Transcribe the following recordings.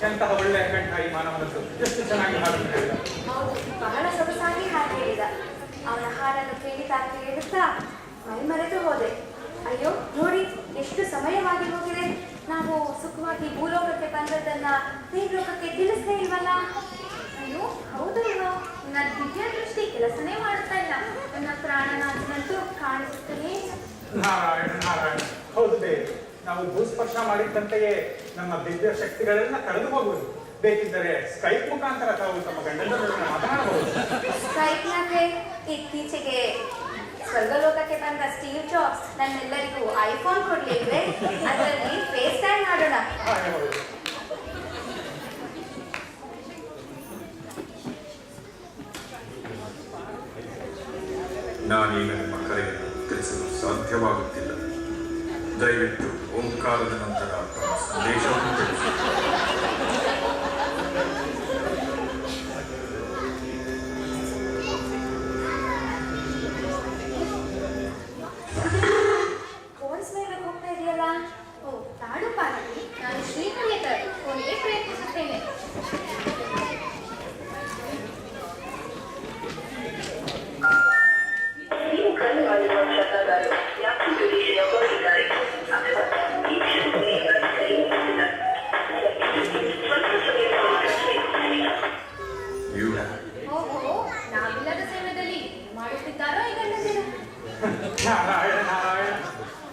ಎಂತಹ ಒಳ್ಳೆಯ ಕಂಠ ಈ ಮಾನವನದ್ದು, ಎಷ್ಟು ಚೆನ್ನಾಗಿ ಹಾಡನ್ನು ಹೇಳಿದ. ಹೌದು, ಬಹಳ ಸೊಗಸಾಗಿ ಹಾಡು ಹೇಳಿದ. ಅವನ ಹಾಡನ್ನು ಕೇಳುತ್ತಾ ಮೈ ಮರೆತು ಹೋದೆ. ಅಯ್ಯೋ ನೋಡಿ, ಎಷ್ಟು ಸಮಯವಾಗಿ ಹೋಗಿದೆ. ನಾವು ಸುಖವಾಗಿ ಭೂಲೋಕಕ್ಕೆ ಬಂದದ್ದನ್ನ ದೇವಲೋಕಕ್ಕೆ ತಿಳಿಸಲೇ ಇಲ್ವಲ್ಲ. ಅಯ್ಯೋ ಹೌದಲ್ವಾ, ನನ್ನ ದಿವ್ಯ ದೃಷ್ಟಿ ಕೆಲಸನೇ ಮಾಡುತ್ತಾ ಇಲ್ಲ. ನನ್ನ ಪ್ರಾಣನಾಥನಂತೂ ಕಾಣಿಸುತ್ತಲೇ. ನಾರಾಯಣ ನಾರಾಯಣ, ಹೌದು ದೇವಿ, ನಾವು ಭೂಸ್ಪರ್ಶ ಮಾಡಿದ್ದಂತೆಯೇ ನಮ್ಮ ದಿವ್ಯ ಶಕ್ತಿಗಳೆಲ್ಲ ಕಳೆದು ಹೋಗುವುದು. ಬೇಕಿದ್ದರೆ ಸ್ಕೈಪ್ ಮುಖಾಂತರ ತಾವು ತಮ್ಮ ಗಂಡನ ಮಾತನಾಡಬಹುದು. ಸ್ಕೈಪ್ನಾಗೆ ಇತ್ತೀಚೆಗೆ ಸ್ವರ್ಗಲೋಕಕ್ಕೆ ಬಂದ ಸ್ಟೀವ್ ಜಾಬ್ಸ್ ನನ್ನೆಲ್ಲರಿಗೂ ಐಫೋನ್ ಕೊಡ್ಲಿಲ್ವೇ? ಅದರಲ್ಲಿ ಫೇಸ್ ಟೈಮ್ ಮಾಡೋಣ. ನಾನೀಗ ನಿಮ್ಮ ಕರೆಯನ್ನು ತಿಳಿಸಲು ಸಾಧ್ಯವಾಗುತ್ತಿಲ್ಲ. ದಯವಿಟ್ಟು ಓಂಕಾರದ ನಂತರ ತಮ್ಮ ಸಂದೇಶವನ್ನು ತಿಳಿಸಿ. ವಾಯ್ಸ್ ಮೇಲೆ ಹೋಗ್ತಾ ಇದೆಯಲ್ಲ. ಓ ತಾಡು ಪಾರ್ವತಿ, ನಾನು ಶ್ರೀಹರಿಯ ಫೋನ್ಗೆ ಪ್ರಯತ್ನಿಸುತ್ತೇನೆ. ಓಹೋ, ನಾವಿಲ್ಲದ ಸಮಯದಲ್ಲಿ ಮಾಡುತ್ತಿದ್ದಾರೋ ಈ ಗಂಡಂದಿರು. ನಾರಾಯಣ ನಾರಾಯಣ,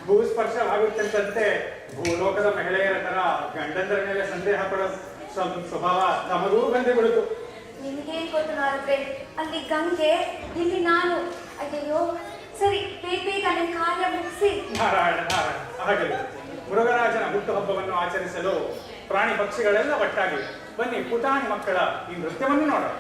ಭೂಸ್ಪರ್ಶವಾಗುತ್ತಿದ್ದಂತೆ ಭೂಲೋಕದ ಮಹಿಳೆಯರ ತರ ಗಂಡಂದರ ಮೇಲೆ ಸಂದೇಹ ಪಡೋ ಸ್ವಭಾವ ನಮಗೂ ಬಂದೇ ಬಿಡುತ್ತು. ನಿಮಗೇನ್ ಗೊತ್ತು ನಾರದ್ರೆ, ಅಲ್ಲಿ ಗಂಗೆ, ಇಲ್ಲಿ ನಾನು. ಅಯ್ಯಯ್ಯೋ, ಸರಿ ಬೇಗ ನನ್ನ ಕಾರ್ಯ ಮುಗಿಸಿ. ನಾರಾಯಣ ನಾರಾಯಣ, ಹಾಗಲ್ಲ, ಮೃಗರಾಜನ ಹುಟ್ಟುಹಬ್ಬವನ್ನು ಆಚರಿಸಲು ಪ್ರಾಣಿ ಪಕ್ಷಿಗಳೆಲ್ಲ ಒಟ್ಟಾಗಿವೆ. ಬನ್ನಿ ಪುಟಾಣಿ ಮಕ್ಕಳ ಈ ನೃತ್ಯವನ್ನು ನೋಡೋಣ.